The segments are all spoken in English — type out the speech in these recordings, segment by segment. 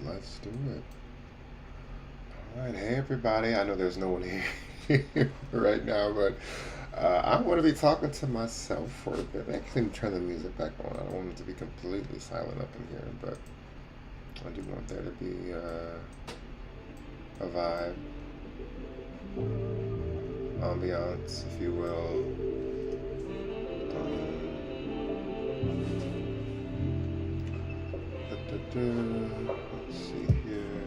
Let's do it. All right, hey everybody. I know there's no one here right now, but I want to be talking to myself for a bit. Actually, turn the music back on. I don't want it to be completely silent up in here, but I do want there to be a vibe, ambiance, if you will. Let's see here.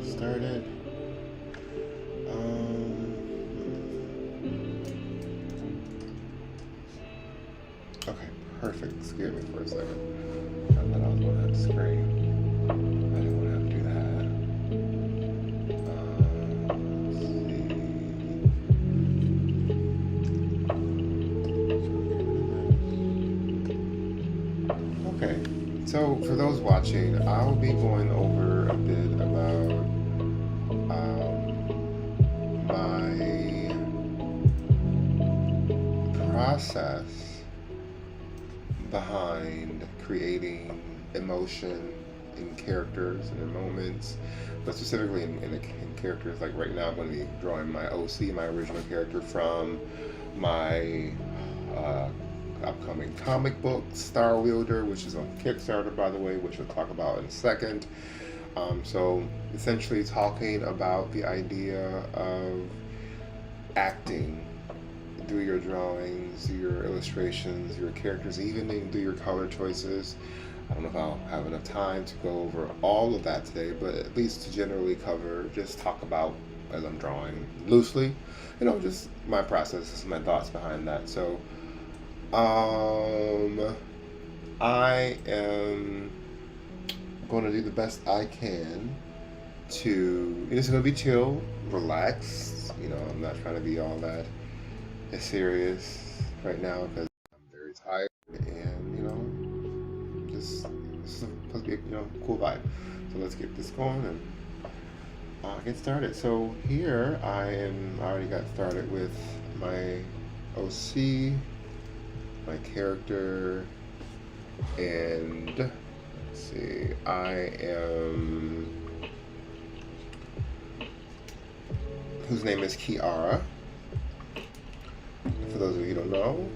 Started. Okay, perfect. Scared me for a second. I thought I was going to have to scream. I didn't want to have to do that. Let's see. Okay, so for those watching, I'll be going over a bit about my process behind creating emotion in characters and in moments, but specifically in characters. Like right now I'm going to be drawing my OC, my original character, from my upcoming comic book, Star Wielder, which is on Kickstarter, by the way, which we'll talk about in a second. So essentially talking about the idea of acting through your drawings, your illustrations, your characters, even through your color choices. I don't know if I'll have enough time to go over all of that today, but at least to generally cover, just talk about as I'm drawing loosely, just my process, my thoughts behind that. So I am going to do the best I can to, it's going to be chill, relaxed. I'm not trying to be all that serious right now because I'm very tired, and this is supposed to be a cool vibe. So let's get this going and get started. So here I already got started with my OC, my character, and let's see, whose name is Kiara. For those of you who don't know,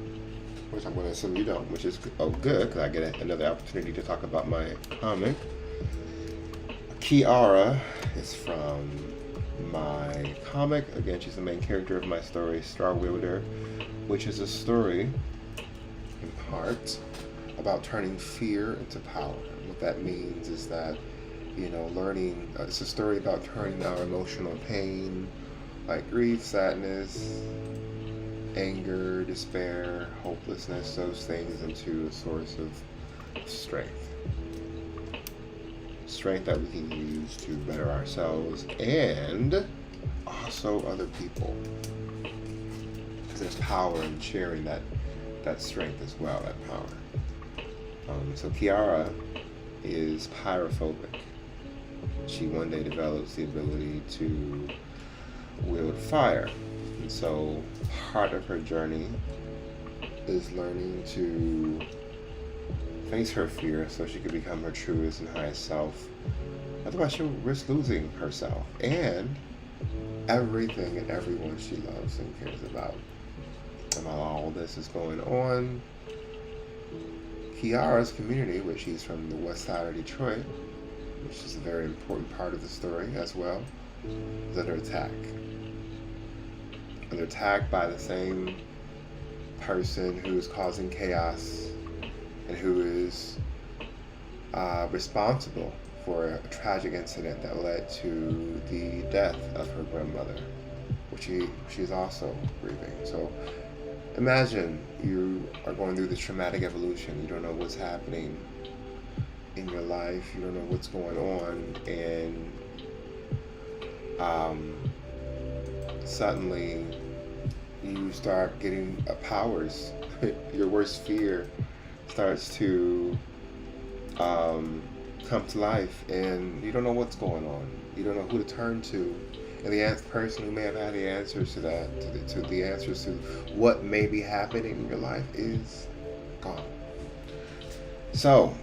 which I'm going to assume you don't, which is good, because I get another opportunity to talk about my comic. Kiara is from my comic. Again, she's the main character of my story, Wielder, which is a story, in part, about turning fear into power. And what that means is that, learning, it's a story about turning our emotional pain, like grief, sadness, anger, despair, hopelessness, those things into a source of strength. Strength that we can use to better ourselves and also other people. Because there's power in sharing that strength as well, that power. So Kiara is pyrophobic. She one day develops the ability to wield fire. And so part of her journey is learning to face her fear so she can become her truest and highest self. Otherwise, she'll risk losing herself and everything and everyone she loves and cares about. And while all this is going on, Kiara's community, which she's from the west side of Detroit, which is a very important part of the story as well, is under attack. Under attack by the same person who is causing chaos and who is responsible for a tragic incident that led to the death of her grandmother, which she's also grieving. So imagine you are going through this traumatic evolution. You don't know what's happening in your life. You don't know what's going on, and suddenly you start getting powers. Your worst fear starts to come to life, and you don't know what's going on. You don't know who to turn to, and the person who may have had the answers to that, to the answers to what may be happening in your life, is gone. So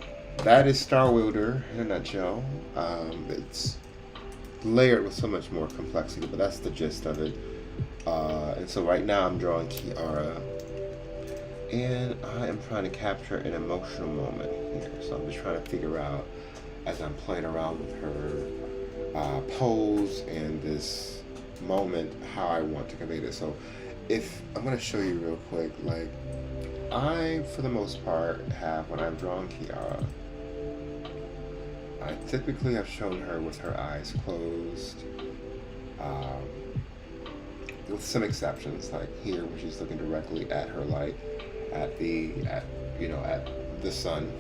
that is Wielder in a nutshell. It's layered with so much more complexity, but that's the gist of it. And so right now I'm drawing Kiara, and I am trying to capture an emotional moment here. So I'm just trying to figure out, as I'm playing around with her pose and this moment, how I want to convey this. So if I'm going to show you real quick, like I, for the most part, have, when I'm drawing Kiara, I typically have shown her with her eyes closed, with some exceptions, like here, where she's looking directly at her light, at the sun,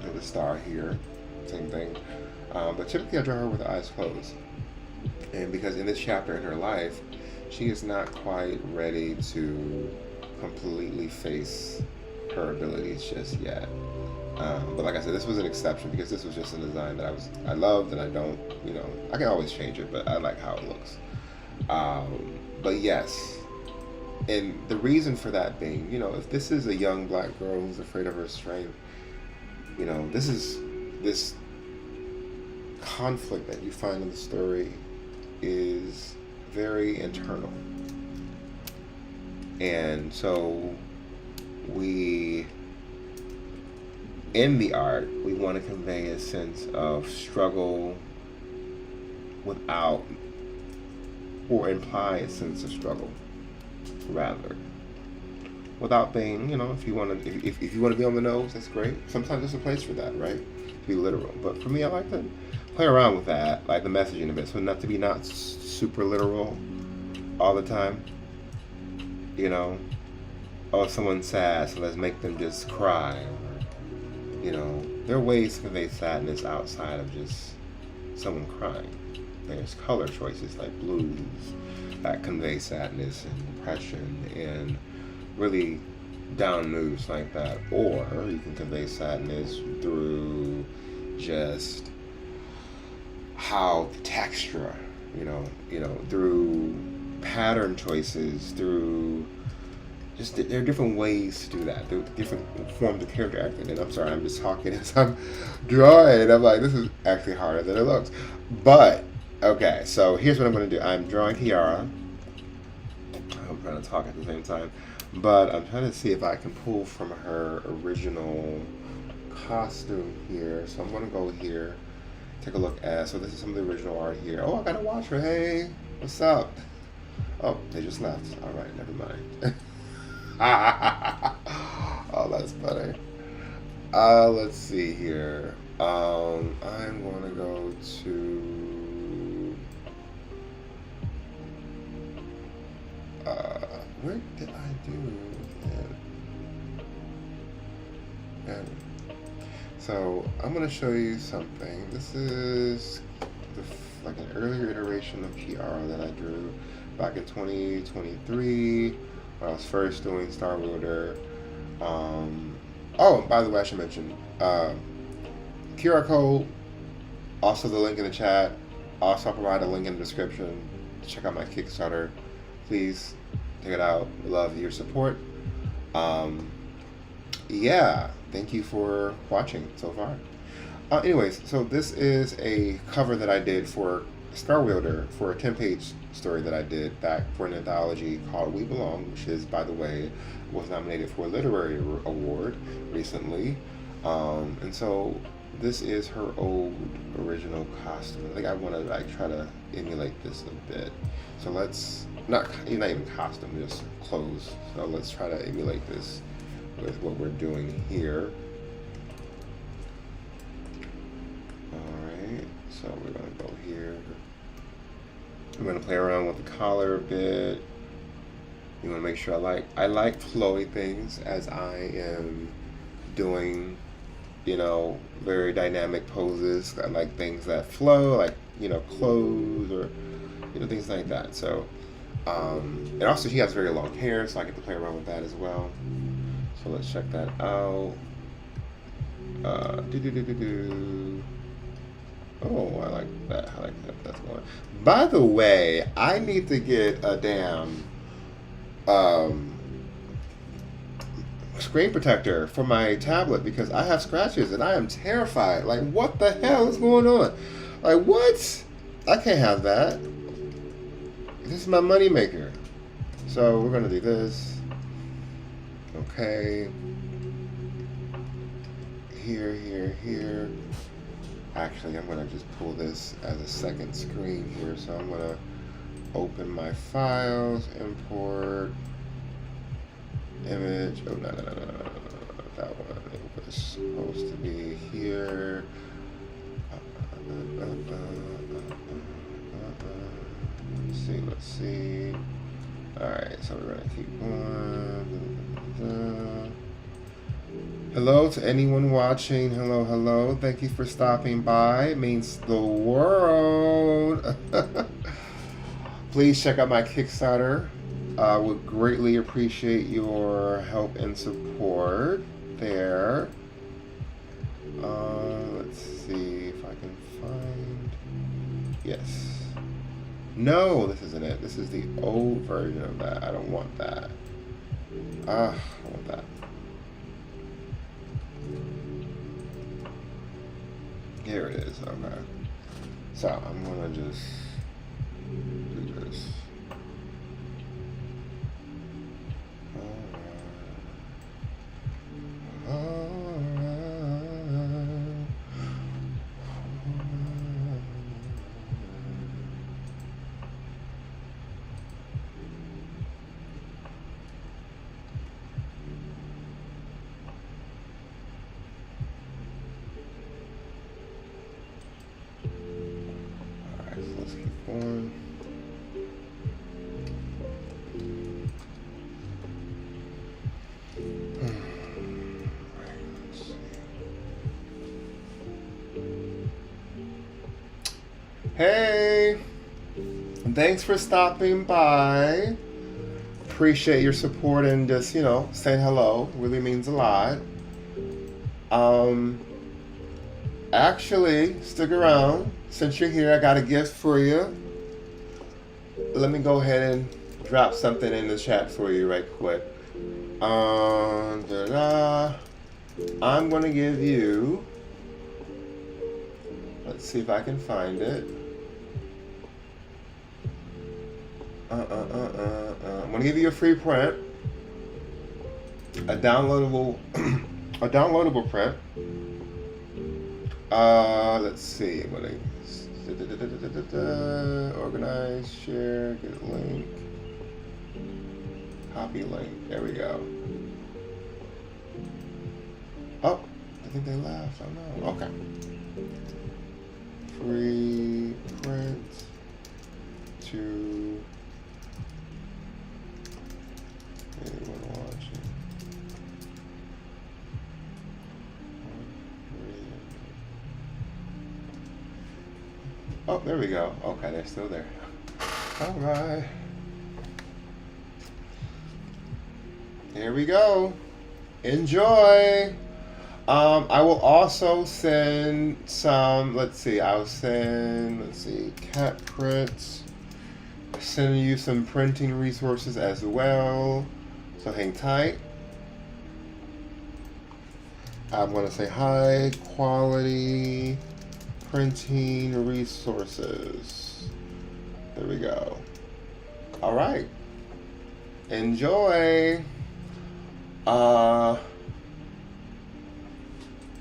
the star here, same thing. But typically I draw her with her eyes closed. And because in this chapter in her life, she is not quite ready to completely face her abilities just yet. But like I said, this was an exception because this was just a design that I loved, and I don't, I can always change it, but I like how it looks. But yes, and the reason for that being, if this is a young black girl who's afraid of her strength, this conflict that you find in the story is very internal. And so in the art, we want to convey a sense of struggle without, or imply a sense of struggle, rather, without being, if you want to be on the nose, that's great. Sometimes there's a place for that, right? To be literal. But for me, I like to play around with that, like the messaging a bit, so not to be not super literal all the time. Oh, someone's sad, so let's make them just cry. There are ways to convey sadness outside of just someone crying. There's color choices like blues that convey sadness and depression and really down moods like that. Or you can convey sadness through just how the texture, through pattern choices, through just, there are different ways to do that. There are different forms of character acting. And I'm sorry, I'm just talking as I'm drawing. I'm like, this is actually harder than it looks. But, okay, so here's what I'm going to do. I'm drawing Kiara. I'm trying to talk at the same time. But I'm trying to see if I can pull from her original costume here. So I'm going to go here. take a look at. So this is some of the original art here. Oh, I got a watcher. Hey, what's up? Oh, they just left. All right, never mind. Oh, that's funny. Let's see here. I'm going to go to. Where did I do it? Yeah. So I'm going to show you something. This is like an earlier iteration of Kiara that I drew back in 2023 when I was first doing Star Wielder. Oh, by the way, I should mention QR code, also the link in the chat. Also, I'll provide a link in the description to check out my Kickstarter. Please check it out. We love your support. Yeah, thank you for watching so far. Anyways, so this is a cover that I did for Star Wielder for a 10-page story that I did back for an anthology called We Belong, which is, by the way, was nominated for a literary award recently. And so this is her old original costume. I think I want to like try to emulate this a bit. So let's not even costume, just clothes. So let's try to emulate this with what we're doing here. Alright, so we're going to go here. I'm going to play around with the collar a bit. You want to make sure I like flowy things as I am doing, you know, very dynamic poses. I like things that flow, like, you know, clothes or, you know, things like that. So, and also she has very long hair, so I get to play around with that as well. So let's check that out. Oh, I like that. I like that. That's one. By the way, I need to get a damn screen protector for my tablet because I have scratches and I am terrified. Like, what the hell is going on? Like, what? I can't have that. This is my money maker. So we're gonna do this. Okay. Here. Actually, I'm gonna just pull this as a second screen here. So I'm gonna open my files, import image. Oh, no. That one. It was supposed to be here. Let's see. Alright, so we're gonna keep going. Hello to anyone watching. Hello. Thank you for stopping by. It means the world. Please check out my Kickstarter. I would greatly appreciate your help and support there. Let's see if I can find. Yes. No, this isn't it. This is the old version of that. I don't want that. I want that. Here it is. Okay. So I'm gonna just do this. Let's keep going. Hey, thanks for stopping by. Appreciate your support and just, you know, saying hello. Really means a lot. Actually, stick around. Since you're here, I got a gift for you. Let me go ahead and drop something in the chat for you right quick. I'm going to give you, let's see if I can find it. I'm going to give you a free print, a downloadable print Let's see. What I organize, share, get a link, copy link. There we go. Oh, I think they left. Oh no. Okay. Free print to anyone watching. Oh, there we go. Okay, they're still there. All right. Here we go. Enjoy. I will also send some, let's see, cat prints. Sending you some printing resources as well. So hang tight. I'm going to say high quality printing resources. There we go. All right. Enjoy. I'm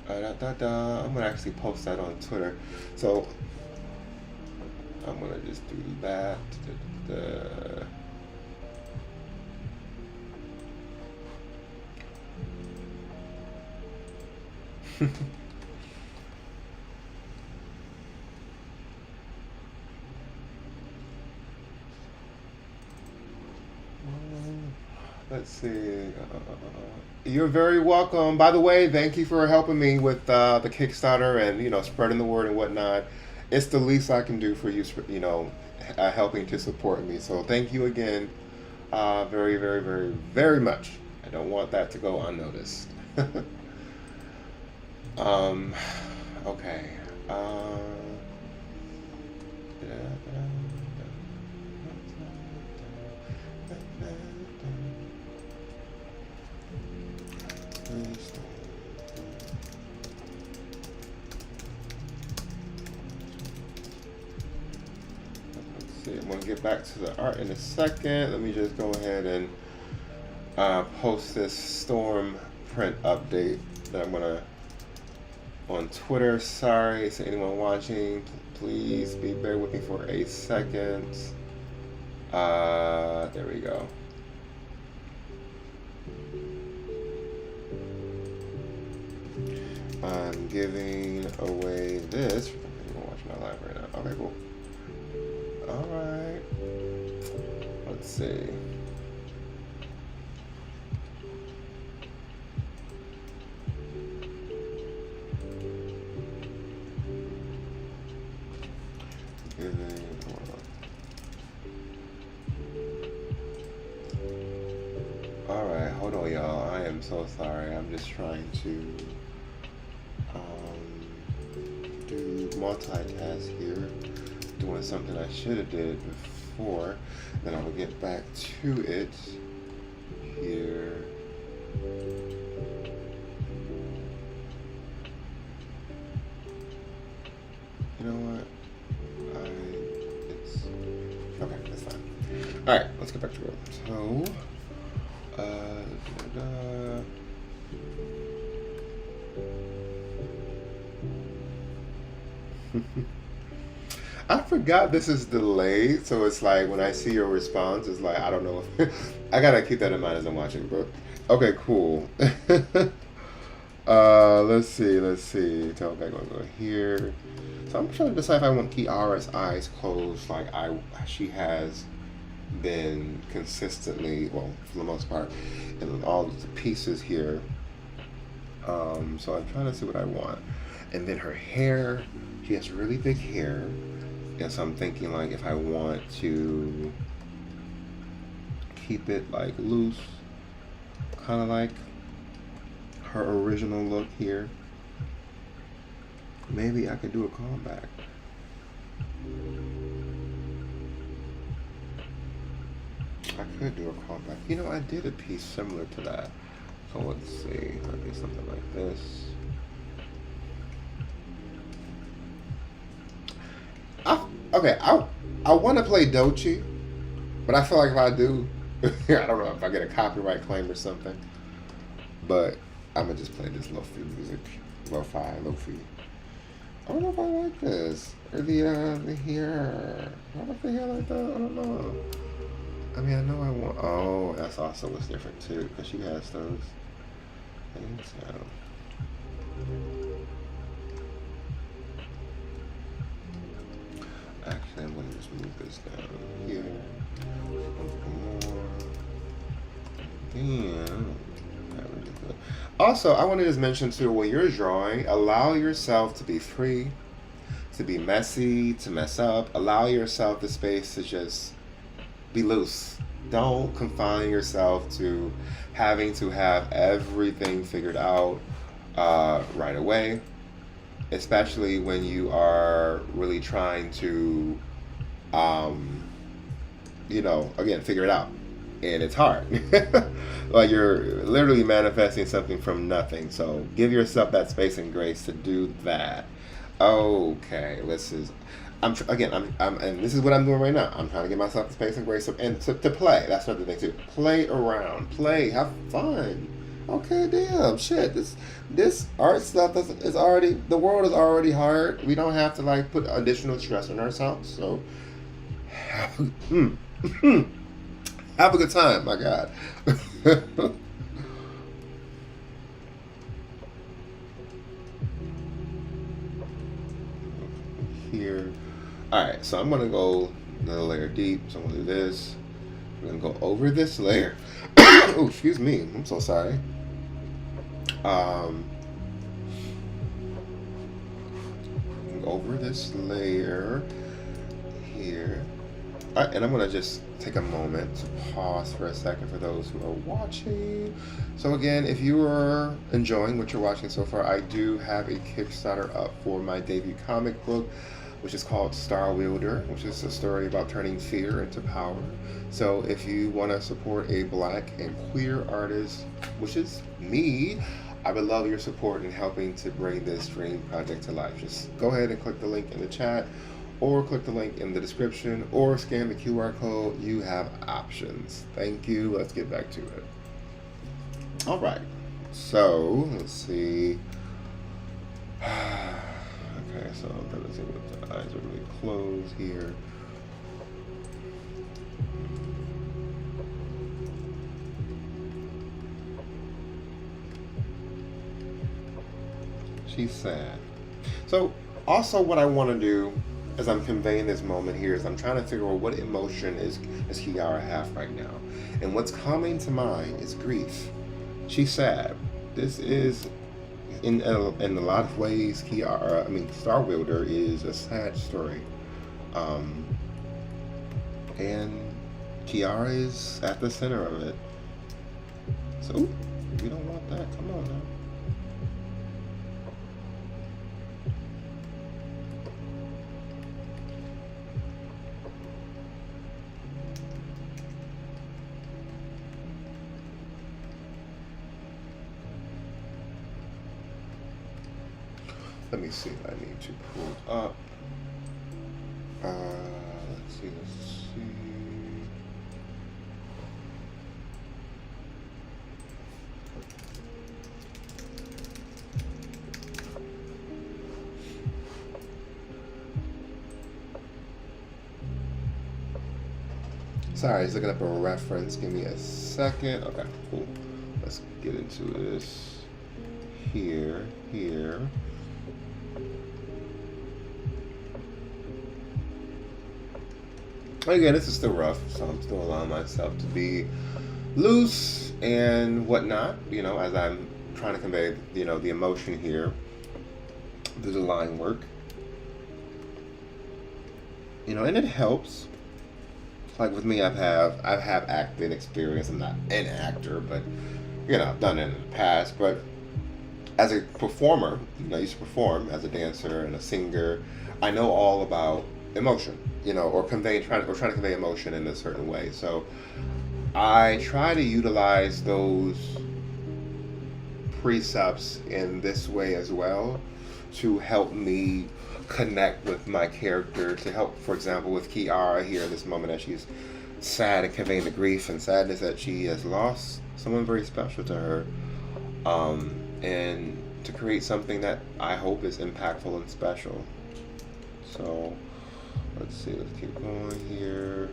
gonna actually post that on Twitter. So I'm gonna just do that. Let's see. You're very welcome. By the way, thank you for helping me with the Kickstarter and spreading the word and whatnot. It's the least I can do for you, helping to support me. So thank you again, very, very, very, very much. I don't want that to go unnoticed. Okay. Let's see, I'm going to get back to the art in a second. Let me just go ahead and post this storm print update that I'm going to on Twitter. Sorry to anyone watching. Please bear with me for a second. There we go. I'm giving away this. I'm gonna watch my live right now. Okay, cool. All right. Let's see. All right, hold on, y'all. I am so sorry. I'm just trying to do multitask here, doing something I should have did before. Then I will get back to it here. You know what? Okay, that's fine. All right, let's get back to it. So, I forgot this is delayed, so it's like when I see your response, it's like I don't know if I gotta keep that in mind as I'm watching, bro. Okay, cool. Let's see. Tell me I'm gonna go here. So I'm trying to decide if I want Kiara's eyes closed, like she has been consistently, well, for the most part, in all the pieces here. So I'm trying to see what I want. And then her hair, she has really big hair. And so I'm thinking like if I want to keep it like loose, kind of like her original look here. Maybe I could do a callback. I could do a callback. You know, I did a piece similar to that. So let's see. I'll do something like this. I want to play Dochi, but I feel like if I do, I don't know if I get a copyright claim or something. But I'm gonna just play this lo-fi music, lo-fi. I don't know if I like this. Or the hair. I don't like the hair like that. I don't know. I mean, I know I want. Oh, that's also what's different too, because she has those things. So. Actually, I'm going to just move this down here. More. And. Also, I want to just mention too, when you're drawing, allow yourself to be free, to be messy, to mess up. Allow yourself the space to just be loose. Don't confine yourself to having to have everything figured out right away, especially when you are really trying to, again, figure it out. And it's hard. Like you're literally manifesting something from nothing. So give yourself that space and grace to do that. Okay, I'm and this is what I'm doing right now. I'm trying to give myself the space and grace to play. That's another thing too. Play around, play, have fun. Okay, damn, shit. This art stuff is already, the world is already hard. We don't have to like put additional stress on ourselves. So, have a good time, my God. Here. Alright, so I'm going to go another layer deep. So I'm going to do this. I'm going to go over this layer. Oh, excuse me. I'm so sorry. Over this layer here. Alright, and I'm going to just take a moment to pause for a second for those who are watching. So again, if you are enjoying what you're watching so far, I do have a Kickstarter up for my debut comic book, which is called Wielder, which is a story about turning fear into power. So if you want to support a Black and queer artist, which is me, I would love your support in helping to bring this dream project to life. Just go ahead and click the link in the chat, or click the link in the description, or scan the QR code. You have options. Thank you. Let's get back to it. All right. So let's see. Okay, so I'm trying to see what the eyes are really closed here. She's sad. So also what I want to do as I'm conveying this moment here is I'm trying to figure out what emotion is Kiara have right now. And what's coming to mind is grief. She's sad. This is, in a lot of ways, Wielder is a sad story. And Kiara is at the center of it. So, we don't want that. Come on now. Let me see what I need to pull up. Let's see. Sorry, I was looking up a reference. Give me a second. Okay, cool. Let's get into this here. Again, this is still rough, so I'm still allowing myself to be loose and whatnot, as I'm trying to convey, the emotion here through the line work. And it helps. Like with me, I've acting experience. I'm not an actor, but, I've done it in the past. But as a performer, I used to perform as a dancer and a singer. I know all about emotion, or trying to convey emotion in a certain way. So I try to utilize those precepts in this way as well to help me connect with my character, to help, for example, with Kiara here in this moment as she's sad and conveying the grief and sadness that she has lost someone very special to her. And to create something that I hope is impactful and special. So let's see, let's keep going here.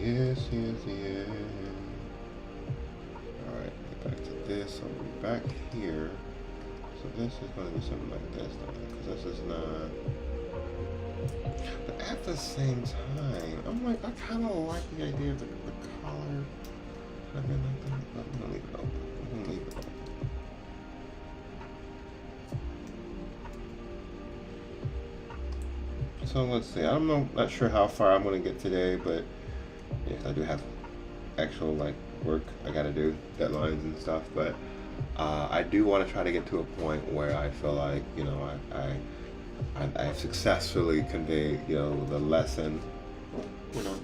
Yes, yes, yes. Alright, get back to this. So we're back here. So this is going to be something like this, because this is not. But at the same time, I'm like, I kind of like the idea of the collar. Could have been like that, but I'm going to leave it open. I'm going to leave it open. So let's see. I'm not sure how far I'm going to get today, but yes, I do have actual like work I got to do, deadlines and stuff. But I do want to try to get to a point where I feel like, you know, I've successfully conveyed, you know, the lesson, you know,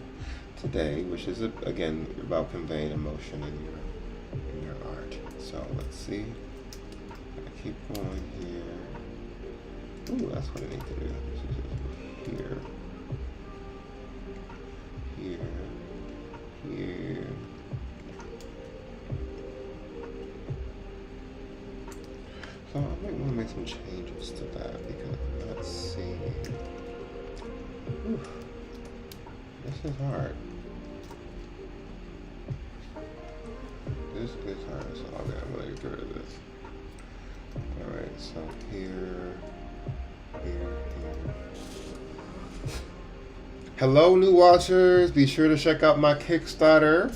today, which is again about conveying emotion in your art. So let's see. I keep going here. Ooh, that's what I need to do. Here, here, here. So I might want to make some changes to that because I'm not seeing. Oof, this is hard. This is hard. So I'm gonna get rid of this. All right. So here. Hello, new watchers. Be sure to check out my Kickstarter.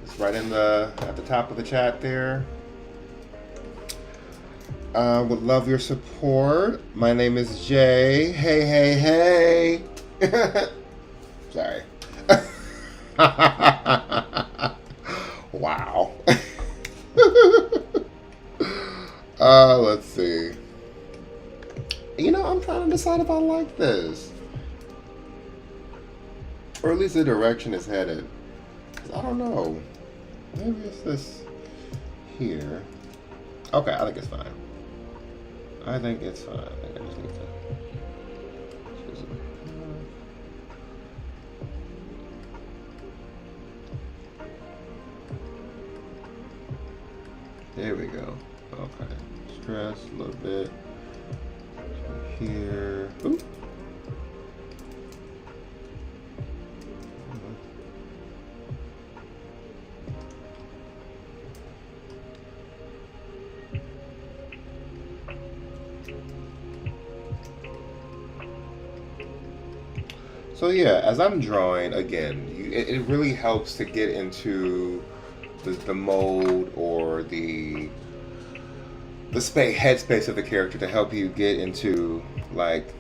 It's right at the top of the chat there. Would love your support. My name is Jay. Hey, hey, hey. Sorry. Wow. Let's see. You know, I'm trying to decide if I like this. Or at least the direction it's headed. I don't know. Maybe it's this here. Okay, I think it's fine. I think it's fine. I think I just need to. There we go. Okay. Stress a little bit. Here. Ooh. So yeah, as I'm drawing, again, it really helps to get into the mode or the headspace of the character to help you get into like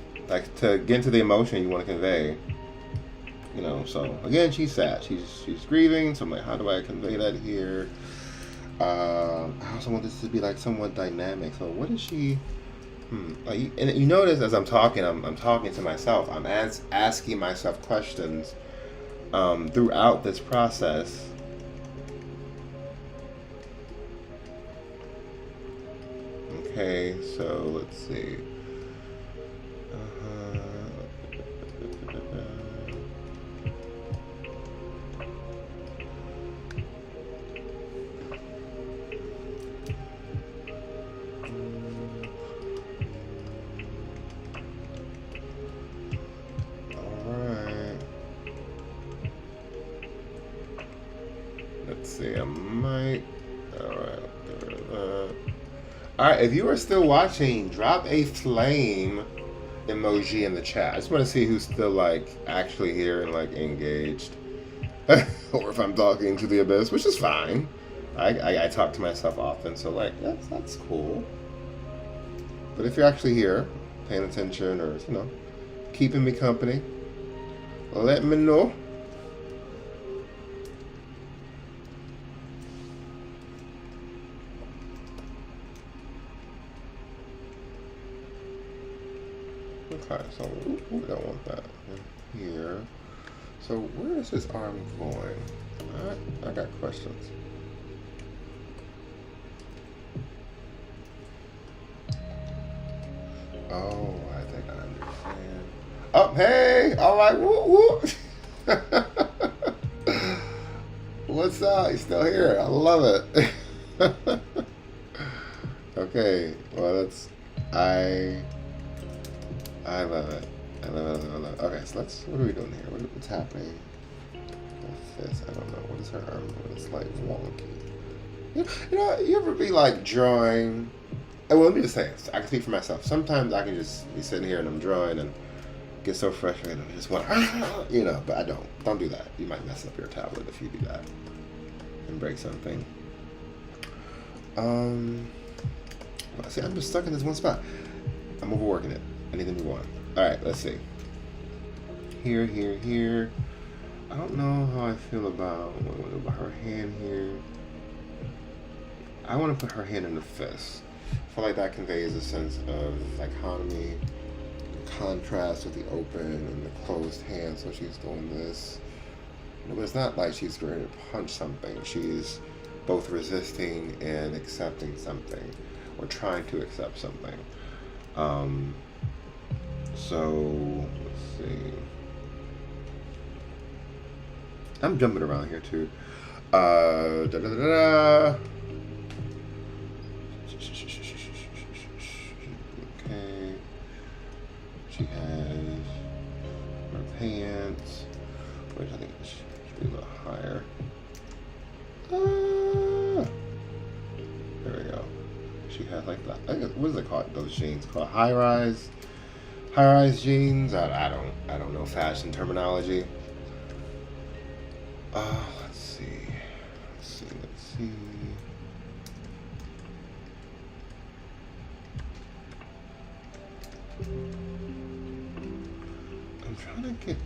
to get into the emotion you want to convey. You know, so again, she's sad. She's grieving. So I'm like, how do I convey that here? I also want this to be like somewhat dynamic. So what is she? And you notice as I'm talking, I'm talking to myself. I'm asking myself questions throughout this process. Okay, so let's see. Alright, if you are still watching, drop a flame emoji in the chat. I just want to see who's still like actually here and like engaged. Or if I'm talking to the abyss, which is fine. I talk to myself often, so like that's cool. But if you're actually here, paying attention or, you know, keeping me company, let me know. Okay, so we don't want that. here. So where is his arm going? I got questions. Oh, I think I understand. Oh, hey! All right, woo woo. What's up? He's still here. I love it. Okay, well that's I love it. I love it. I love it. Okay, so what are we doing here? What's happening? What's this? I don't know. What is her arm? It's like wonky. You know, you ever be like drawing? Well, let me just say, I can speak for myself. Sometimes I can just be sitting here and I'm drawing and get so frustrated and I just want, you know, but I don't. Don't do that. You might mess up your tablet if you do that and break something. See, I'm just stuck in this one spot. I'm overworking it. I need a new one. All right, let's see. Here, here, here. I don't know how I feel about her hand here. I want to put her hand in the fist. I feel like that conveys a sense of dichotomy, contrast with the open and the closed hand. So she's doing this. But it's not like she's ready to punch something. She's both resisting and accepting something, or trying to accept something. So let's see. I'm jumping around here too. Okay. She has her pants, which I think should be a little higher. There we go. She has like that. What is it called? Those jeans called high-rise jeans. I don't know fashion terminology. Let's see. I'm trying to get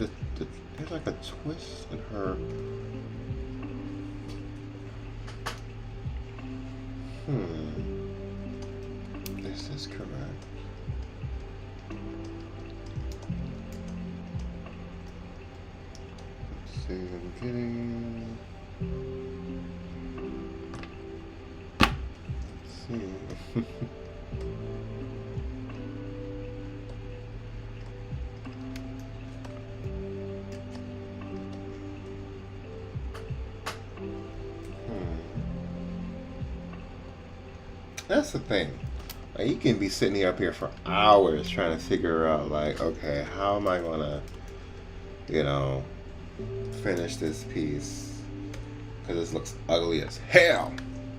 there's like a twist in her. Is this correct? Let's see, I'm getting. Let's see. That's the thing. Like, you can be sitting up here for hours trying to figure out, like, okay, how am I gonna, finish this piece? Because this looks ugly as hell.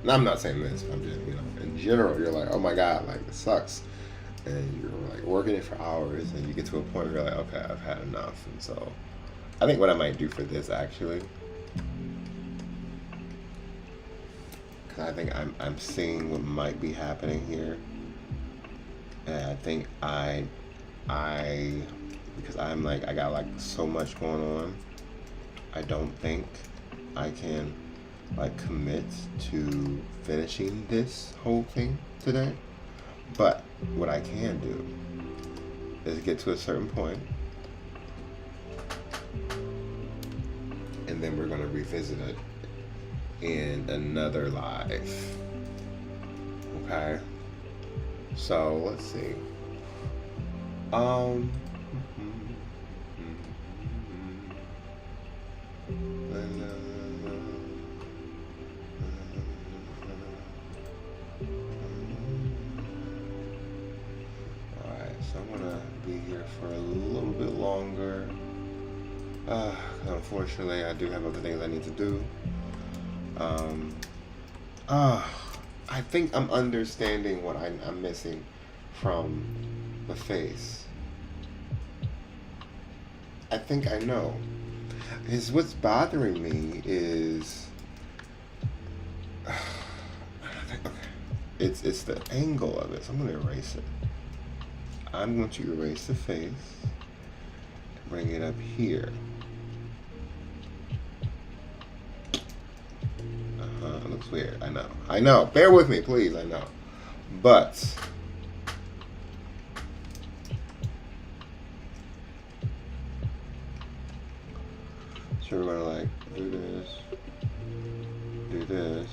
And I'm not saying this. I'm just, in general, you're like, oh my god, like, this sucks. And you're like working it for hours, and you get to a point where you're like, okay, I've had enough. And so, I think what I might do for this actually. I think I'm seeing what might be happening here, and I think because I'm like, I got like so much going on, I don't think I can like commit to finishing this whole thing today. But what I can do is get to a certain point, and then we're gonna revisit it in another live. Okay, so let's see. Alright, so I'm gonna be here for a little bit longer. Unfortunately, I do have other things I need to do. I think I'm understanding what I'm missing from the face. I think I know. Because what's bothering me is, it's the angle of it. So I'm going to erase it. I'm going to erase the face, bring it up here. It looks weird. I know. Bear with me, please. I know. But So we're gonna like do this, do this,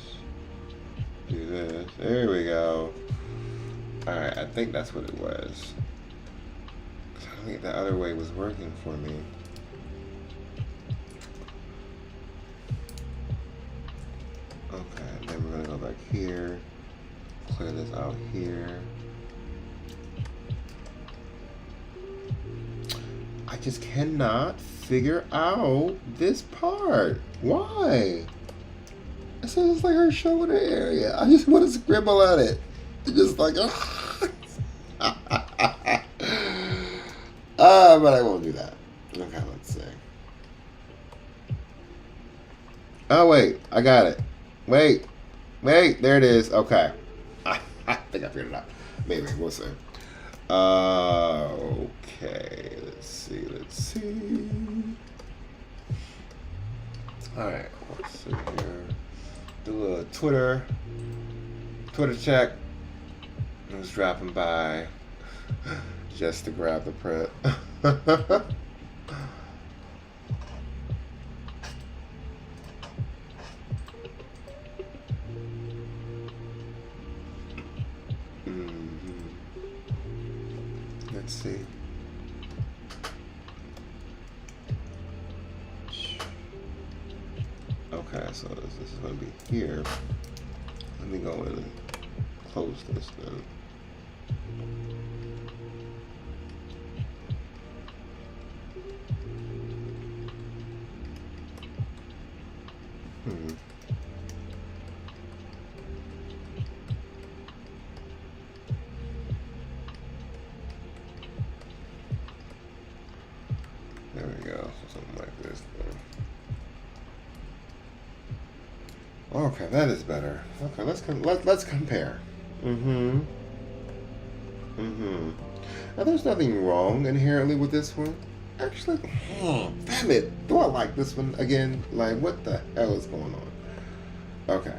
do this. There we go. Alright, I think that's what it was. I don't think the other way was working for me. Okay, then we're gonna go back here, clear this out here. I just cannot figure out this part. Why? It says like her shoulder area. I just want to scribble at it. It's just like, but I won't do that. Okay, let's see. Oh, wait, I got it. Wait, there it is. Okay. I think I figured it out. Maybe, we'll see. Okay, let's see. Alright, let's see here. Do a little Twitter check. I was dropping by just to grab the print. Let's see. Okay, so this is going to be here. Let me go in and close this then. There we go. So something like this then. Okay, that is better. Okay, let's compare. Now, there's nothing wrong inherently with this one. Actually, damn it. Do I like this one again? Like, what the hell is going on? Okay.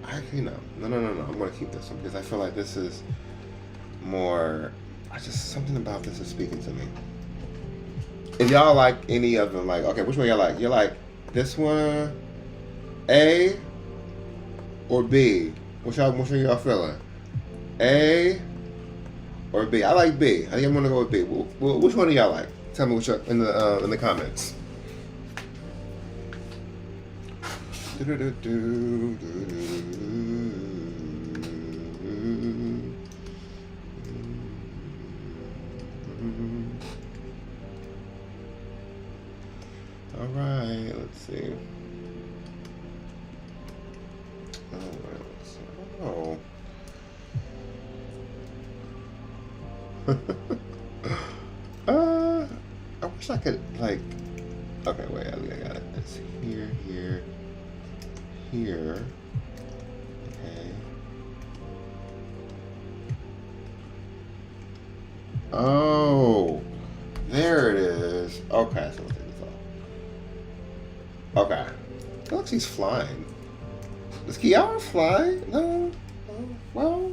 Actually, no. I'm going to keep this one because I feel like this is more... something about this is speaking to me. If y'all like any of them, like, okay, which one y'all like? You like this one, A, or B? Which one y'all feeling? A or B? I like B. I think I'm gonna go with B. Well, which one do y'all like? Tell me which in the comments. All right, let's see. Oh. I wish I could, like, okay, wait, I got it. It's here, here. Okay. Oh, there it is. Okay, so let's take this off. Okay. It looks like he's flying. Does Kiara fly? No. Well.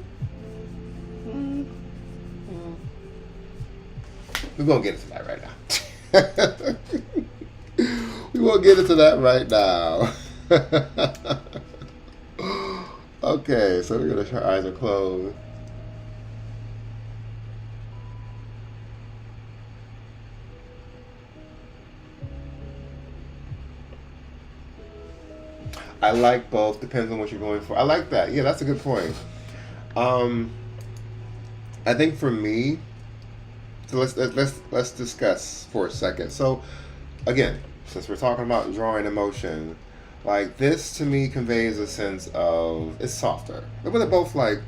We won't get into that right now. We won't get into that right now. Okay, so we're gonna. Her eyes are closed. I like both. Depends on what you're going for. I like that. Yeah, that's a good point. I think for me, so let's discuss for a second. So, again, since we're talking about drawing emotion, like this to me conveys a sense of it's softer. But they're both like,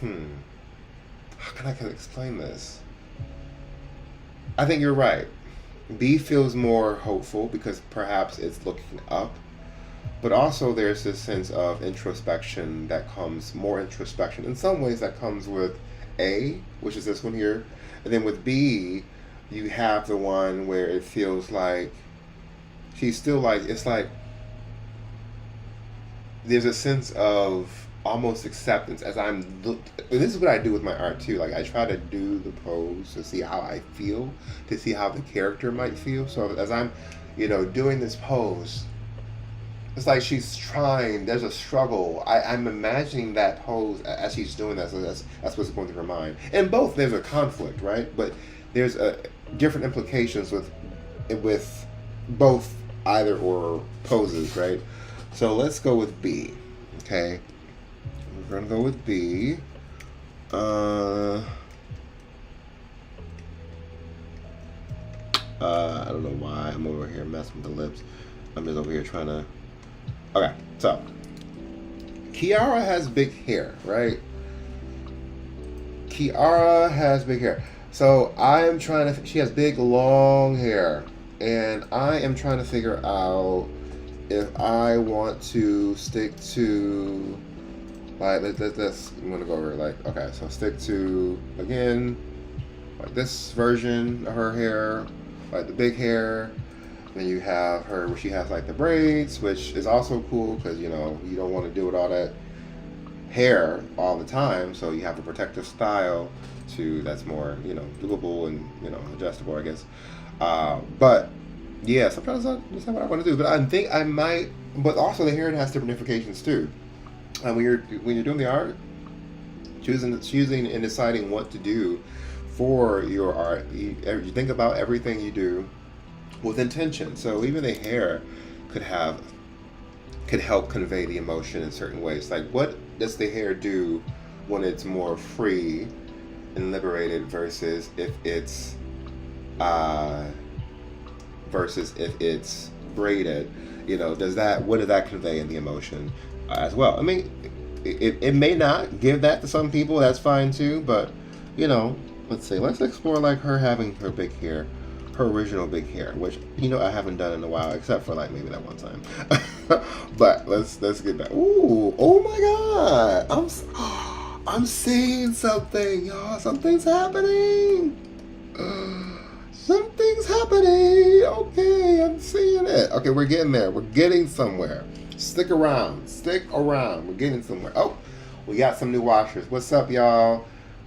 how can I explain this? I think you're right. B feels more hopeful because perhaps it's looking up. But also there's this sense of introspection that comes, more introspection. In some ways that comes with A, which is this one here. And then with B, you have the one where it feels like she's still like, it's like there's a sense of almost acceptance as and this is what I do with my art too. Like I try to do the pose to see how I feel, to see how the character might feel. So as I'm, doing this pose, it's like she's trying. There's a struggle. I'm imagining that pose as she's doing that. So that's what's going through her mind. And both there's a conflict, right? But there's a different implications with both either or poses, right? So let's go with B. Okay, we're gonna go with B. I don't know why I'm over here messing with the lips. I'm just over here trying to. Okay, so Kiara has big hair, right? Kiara has big hair. So I am trying to. She has big, long hair, and I am trying to figure out if I want to stick to. Like, let's. I'm gonna go over like, okay, so stick to again, like this version of her hair, like the big hair. Then you have her where she has like the braids, which is also cool because you don't want to do with all that hair all the time, so you have a protective style that's more doable and adjustable, I guess. But yeah, sometimes that's not what I want to do. But I think I might. But also the hair has different implications too. And when you're doing the art, choosing and deciding what to do for your art, you think about everything you do with intention. So even the hair could help convey the emotion in certain ways. Like what does the hair do when it's more free and liberated versus if it's braided? What does that convey in the emotion as well? I mean, it may not give that to some people. That's fine too. But let's explore like her having her big hair, her original big hair, which I haven't done in a while, except for like maybe that one time. But let's get back. Ooh, oh my God! I'm seeing something, y'all. Something's happening. Something's happening. Okay, I'm seeing it. Okay, we're getting there. We're getting somewhere. Stick around. We're getting somewhere. Oh, we got some new watchers. What's up, y'all?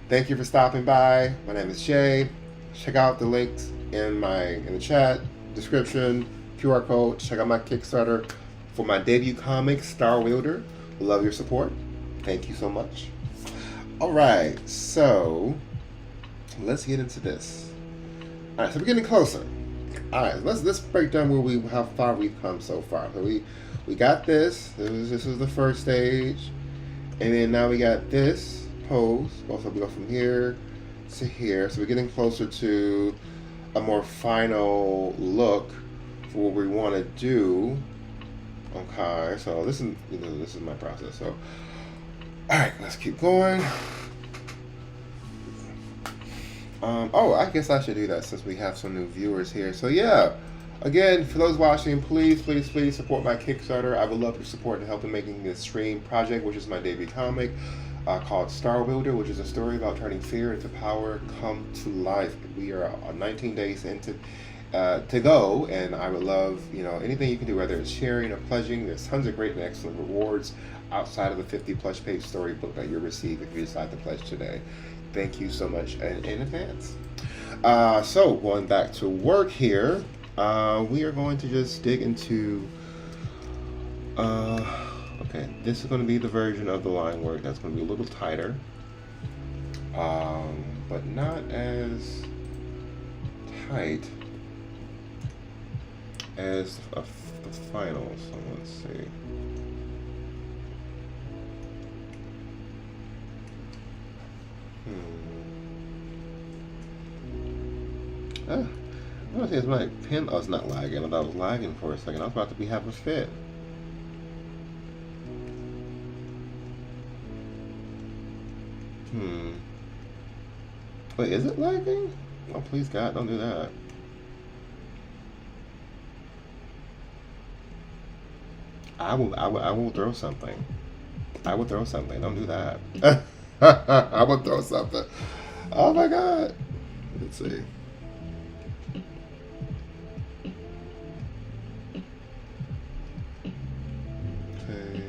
Thank you for stopping by. My name is Shay. Check out the links in the chat description, QR code. Check out my Kickstarter for my debut comic, Star Wielder. Love your support. Thank you so much. All right, so let's get into this. All right, so we're getting closer. All right, let's break down how far we've come so far. So we got this. This was the first stage, and then now we got this pose. Also, we go from here to here. So we're getting closer to a more final look for what we want to do. Okay, so this is my process. So, all right, let's keep going. I guess I should do that since we have some new viewers here. So yeah, again, for those watching, please support my Kickstarter. I would love your support in helping making this stream project, which is my debut comic called Star Wielder, which is a story about turning fear into power come to life. We are 19 days into to go, and I would love anything you can do, whether it's sharing or pledging. There's tons of great and excellent rewards outside of the 50+ page storybook that you'll receive if you decide to pledge today. Thank you so much in advance. So going back to work here, we are going to just dig into okay, this is going to be the version of the line work that's going to be a little tighter, but not as tight as the final. So let's see. I don't think it's my pen. Oh, it's not lagging. I thought it was lagging for a second. I was about to be having a fit. Wait, is it lagging? Oh, please, God, don't do that. I will throw something. I will throw something. Don't do that. I will throw something. Oh my God. Let's see. Okay.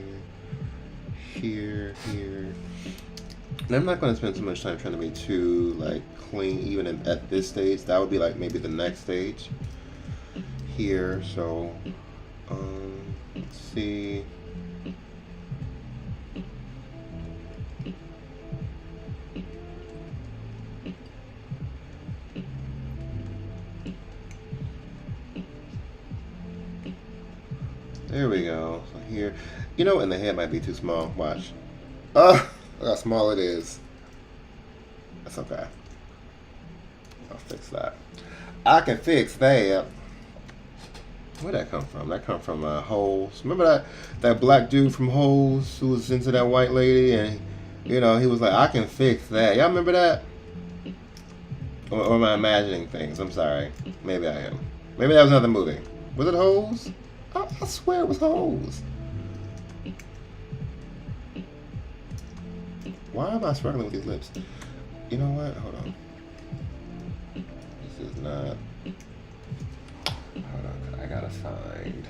here, here. And I'm not going to spend too much time trying to be too like clean, even at this stage. That would be like maybe the next stage here. So let's see. There we go. So here, you know, and the head might be too small. Watch. Look how small it is. That's okay. I'll fix that. I can fix that. Where'd that come from? That come from Holes. Remember that black dude from Holes who was into that white lady, and you know he was like, I can fix that. Y'all remember that? Or am I imagining things? I'm sorry. Maybe I am. Maybe that was another movie. Was it Holes? I swear it was Holes. Why am I struggling with these lips? You know what? Hold on. This is not. Hold on. I gotta find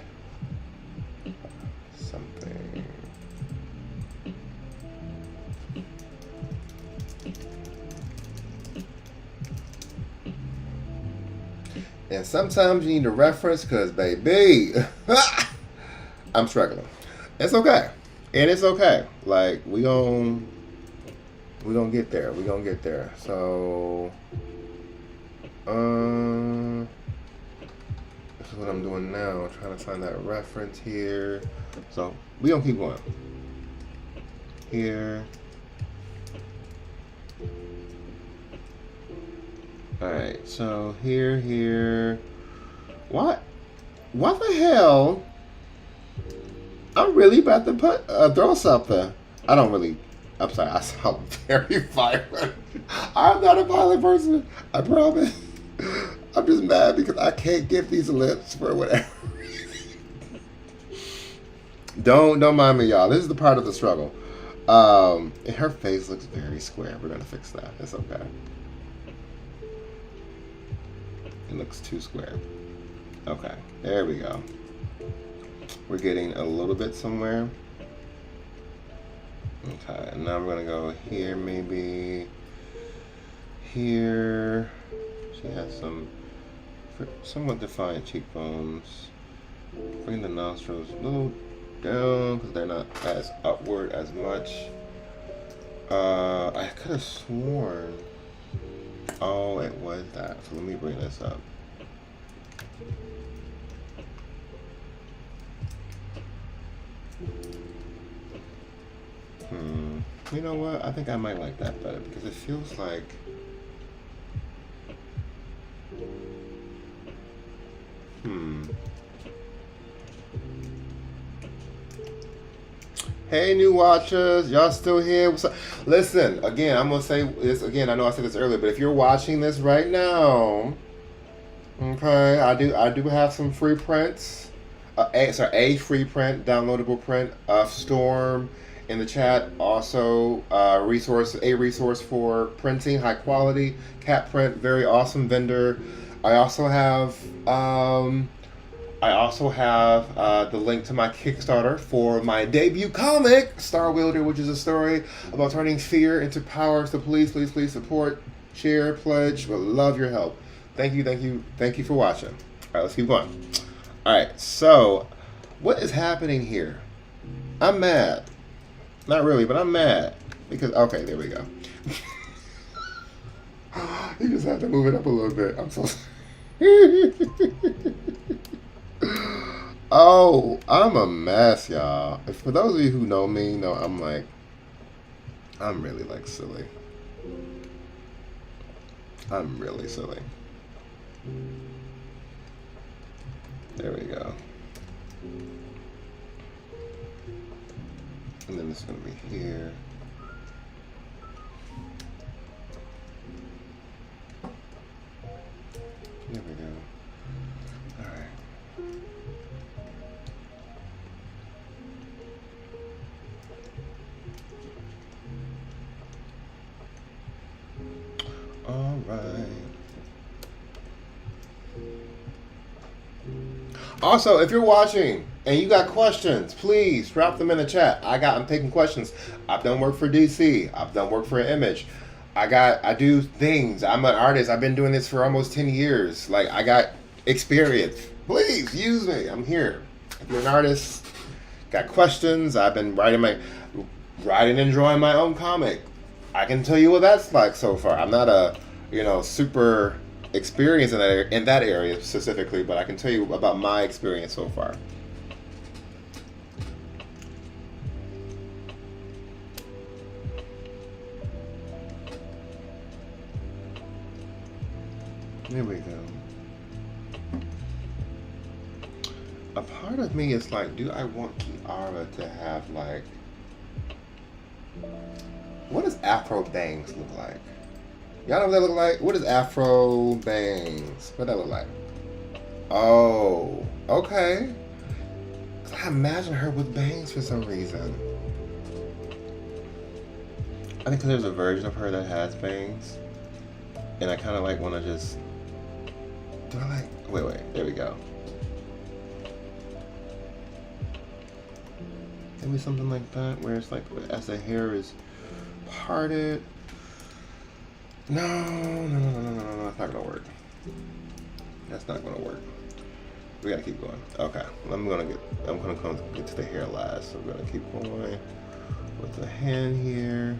something. And sometimes you need a reference because, baby, I'm struggling. It's okay. And it's okay. Like, we gonna get there. We gonna get there. So, this is what I'm doing now. Trying to find that reference here. So, we gonna keep going. Here. Alright, so here. What the hell? I'm really about to throw something. I'm sorry, I sound very violent. I'm not a violent person, I promise. I'm just mad because I can't get these lips for whatever reason. Don't mind me, y'all. This is the part of the struggle. And her face looks very square. We're gonna fix that. It's okay. It looks too square. Okay, there we go. We're getting a little bit somewhere. Okay, and now we're gonna go here, maybe here. She has some somewhat defined cheekbones. Bring the nostrils a little down because they're not as upward as much. I could have sworn. Oh, it was that. So let me bring this up. You know what? I think I might like that better because it feels like Hey, new watchers, y'all still here? What's up? Listen, again, I'm gonna say this again. I know I said this earlier, but if you're watching this right now, okay, I do have some free prints. A free print, downloadable print of Storm in the chat. Also, a resource for printing, high quality cat print, very awesome vendor. I also have the link to my Kickstarter for my debut comic, Star Wielder, which is a story about turning fear into power. So please support, share, pledge. Would love your help. Thank you for watching. All right, let's keep going. All right, so what is happening here? I'm mad. Not really, but I'm mad because okay, there we go. You just have to move it up a little bit. I'm so sorry. Oh, I'm a mess, y'all. For those of you who know me, know I'm really like silly. I'm really silly. There we go. And then it's gonna be here. There we go. All right. Also, if you're watching and you got questions, please drop them in the chat. I'm taking questions. I've done work for DC. I've done work for Image. I do things. I'm an artist. I've been doing this for almost 10 years. Like, I got experience. Please use me. I'm here. If you're an artist, got questions. I've been writing and drawing my own comic. I can tell you what that's like so far. I'm not a, super experienced in that area specifically, but I can tell you about my experience so far. There we go. A part of me is like, do I want Kiara to have like, what does Afro bangs look like? Y'all know what that look like? What is Afro bangs? What that look like? Oh, okay. I imagine her with bangs for some reason. I think 'cause there's a version of her that has bangs, and I kind of like want to just. Do I like? Wait. There we go. Maybe something like that, where it's like as the hair is parted. No, that's not gonna work. That's not gonna work. We gotta keep going. Okay, I'm gonna get to the hair last. So we're gonna keep going with the hand here.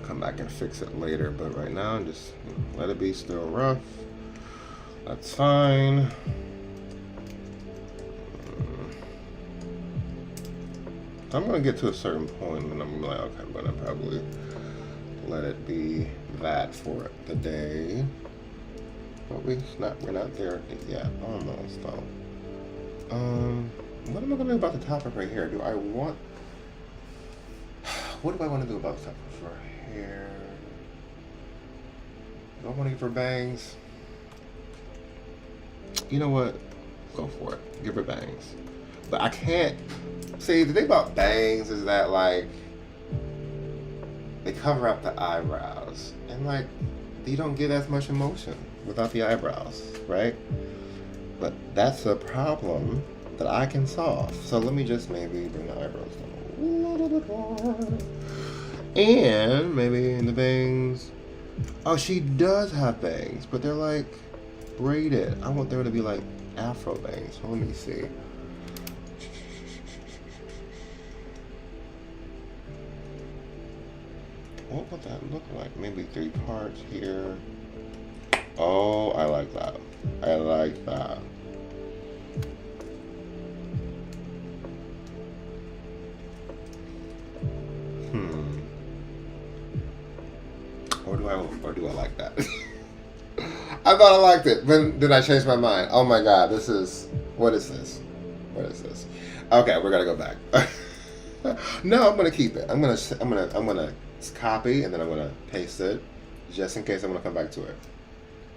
Come back and fix it later, but right now just let it be still rough. That's fine. I'm gonna get to a certain point and I'm like, okay, I'm gonna probably let it be that for the day. But we're not there yet. Almost though. What am I gonna do about the topic right here? What do I want to do about the topic for hair? Do I want to give her bangs? You know what? Go for it. Give her bangs. But I can't. See, the thing about bangs is that, like, they cover up the eyebrows. And, like, you don't get as much emotion without the eyebrows, right? But that's a problem that I can solve. So let me just maybe bring the eyebrows down a little bit more. And maybe in the bangs. Oh, she does have bangs, but they're like braided. I want there to be like Afro bangs. So let me see. What would that look like? Maybe 3 parts here. Oh, I like that. I like that. Or do I like that? I thought I liked it, but then I changed my mind. Oh my god, what is this? What is this? Okay, we're gonna go back. No, I'm gonna keep it. I'm gonna copy and then I'm gonna paste it just in case I'm gonna come back to it.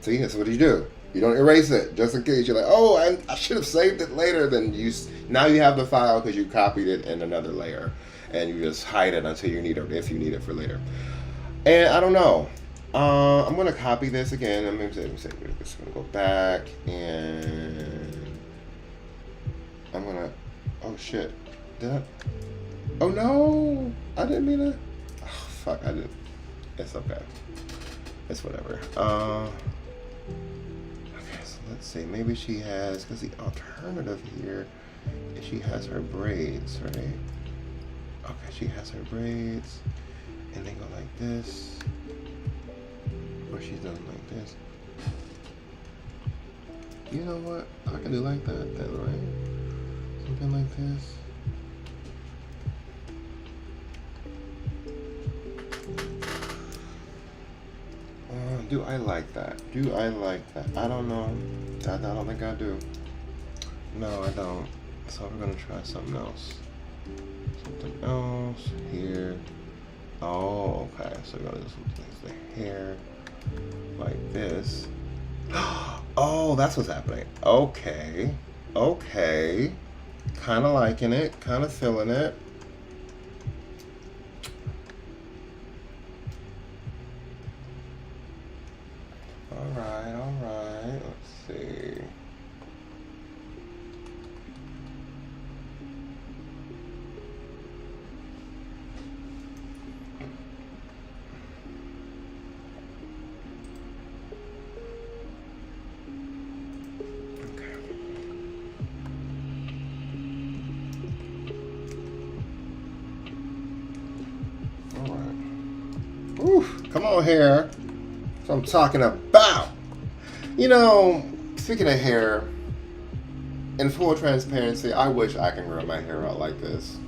See, that's what you do. You don't erase it just in case you're like, oh, I should have saved it later. Then now you have the file because you copied it in another layer, and you just hide it until you need it, if you need it for later. And I don't know. I'm gonna copy this again. I'm just gonna go back and I'm gonna. Oh shit! Oh no! I didn't mean to. Oh, fuck! I didn't. It's okay. It's whatever. Okay, so let's see. Maybe she has, because the alternative here is she has her braids, right? Okay, she has her braids, and they go like this. Or she's done like this. You know what? I can do like that then, right? Something like this. Do I like that? Do I like that? I don't know. I don't think I do. No, I don't. So we're gonna try something else. Something else here. Oh, okay. So you're gonna do the hair like this. Oh, that's what's happening. Okay. Okay. Kind of liking it. Kind of feeling it. All right. All right. Let's see. Come on, hair. That's what I'm talking about. You know, speaking of hair, in full transparency, I wish I can grow my hair out like this.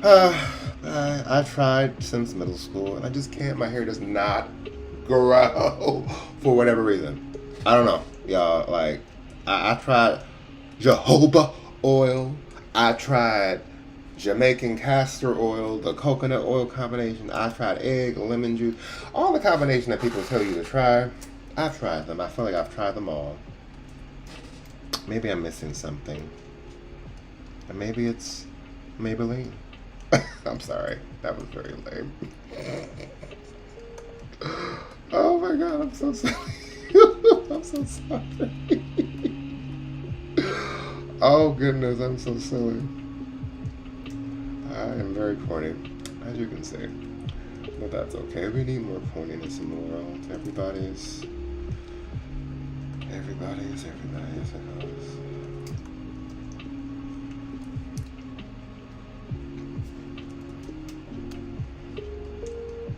I've tried since middle school, and I just can't. My hair does not grow for whatever reason. I don't know, y'all. Like, I tried jojoba oil. I tried Jamaican castor oil, the coconut oil combination. I tried egg, lemon juice, all the combination that people tell you to try. I've tried them. I feel like I've tried them all. Maybe I'm missing something. And maybe it's Maybelline. I'm sorry. That was very lame. Oh my god, I'm so sorry. I'm so sorry. Oh goodness, I'm so silly. I am very corny, as you can see. But that's okay. We need more corniness in the world. Everybody's a house.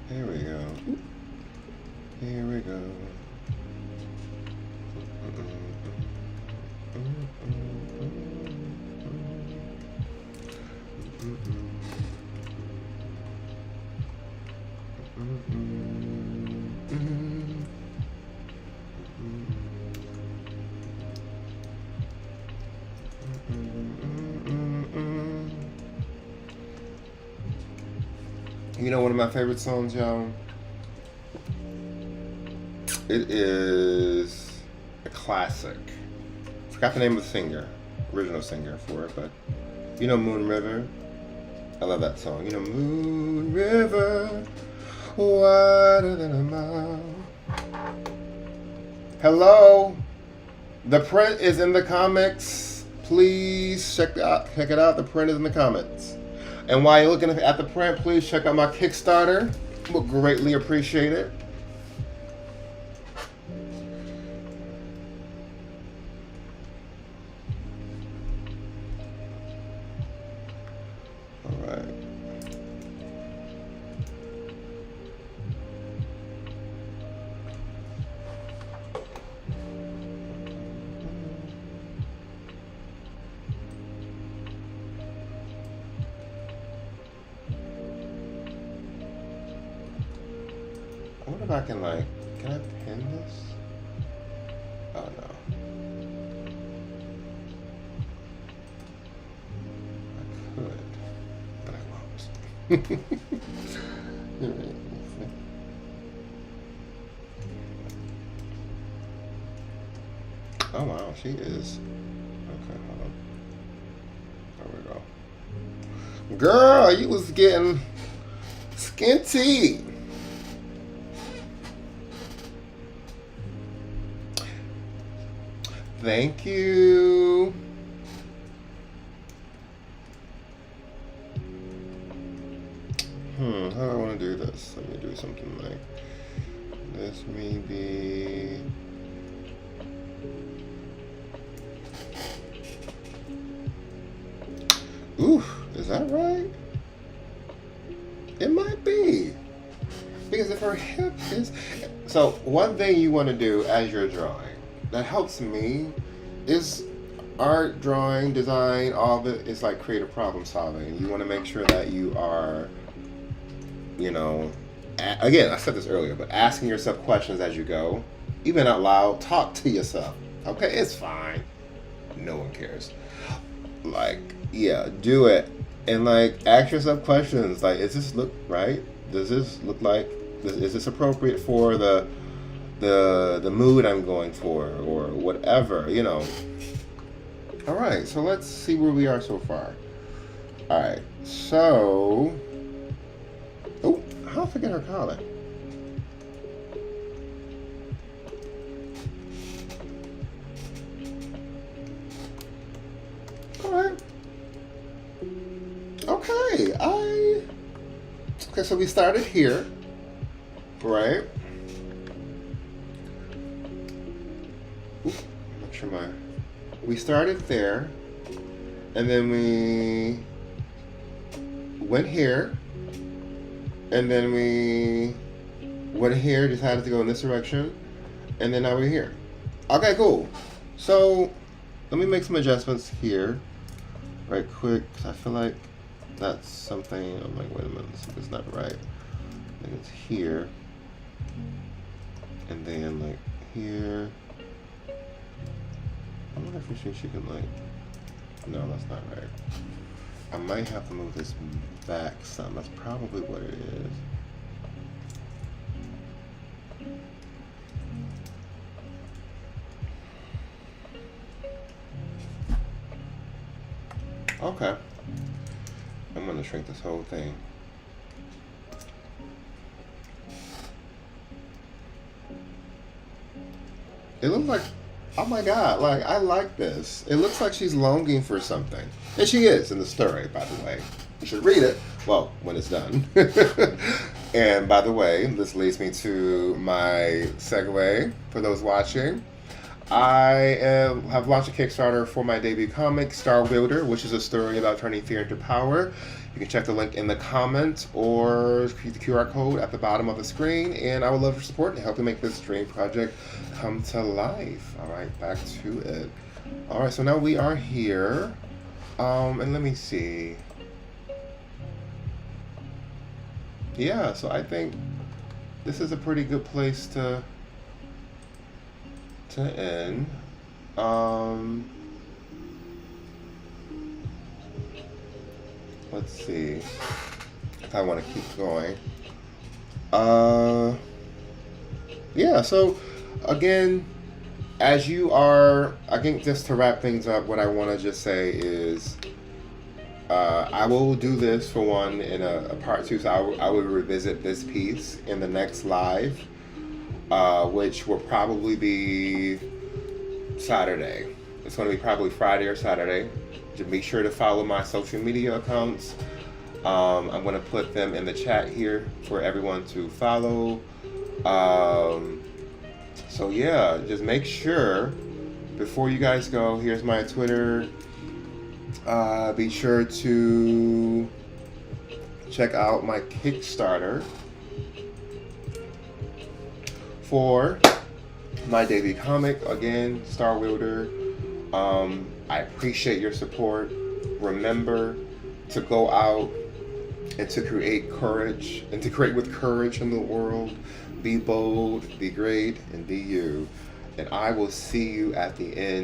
Here we go. Here we go. You know one of my favorite songs, y'all? It is a classic. Forgot the name of the singer, original singer for it, but you know Moon River? I love that song. You know, Moon River, wider than a mile. Hello? The print is in the comics. Please check it out. The print is in the comments. And while you're looking at the print, please check out my Kickstarter. We'll greatly appreciate it. All right. I wonder if I can can I pin this? Oh no. I could, but I won't. Alright. Oh wow, she is. Okay, hold on. There we go. Girl, you was getting skinty. Thank you. How do I want to do this? Let me do something like this, maybe. Ooh, is that right? It might be. Because if her hip is... So, one thing you want to do as you're drawing that helps me is art, drawing, design, all of it is like creative problem solving. You want to make sure that you are, you know, again, I said this earlier, but asking yourself questions as you go, even out loud, talk to yourself. Okay, it's fine. No one cares. Like, yeah, do it And like ask yourself questions like, is this look right? Does this look like, is this appropriate for the mood I'm going for, or whatever, you know. All right, so let's see where we are so far. All right, so, oh, how forget her collar? All right. Okay, okay, so we started here, right? Oop, make sure we started there, and then we went here, and then we went here, decided to go in this direction, and then now we're here. Okay, cool. So let me make some adjustments here right quick, because I feel like that's something. I'm like, wait a minute, it's not right. I think it's here, and then like here. I wonder if she can like, no, that's not right. I might have to move this back some. That's probably what it is. Okay. I'm gonna shrink this whole thing. It looks like, oh my god, like I like this. It looks like she's longing for something. And she is in the story, by the way. You should read it, well, when it's done. And by the way, this leads me to my segue for those watching. I have launched a Kickstarter for my debut comic, Wielder, which is a story about turning fear into power. You can check the link in the comments or the QR code at the bottom of the screen, and I would love your support in helping make this dream project come to life. All right, back to it. All right, so now we are here, and let me see. Yeah, so I think this is a pretty good place to end. Let's see if I want to keep going. Yeah, so again, as you are, I think just to wrap things up, what I want to just say is I will do this for one in a part two, so I will revisit this piece in the next live, which will probably be Saturday. It's going to be probably Friday or Saturday. Just make sure to follow my social media accounts. I'm going to put them in the chat here for everyone to follow. So yeah, just make sure before you guys go, here's my Twitter. Be sure to check out my Kickstarter for my debut comic, again, Wielder. I appreciate your support. Remember to go out and to create courage, and to create with courage in the world. Be bold, be great, and be you. And I will see you at the end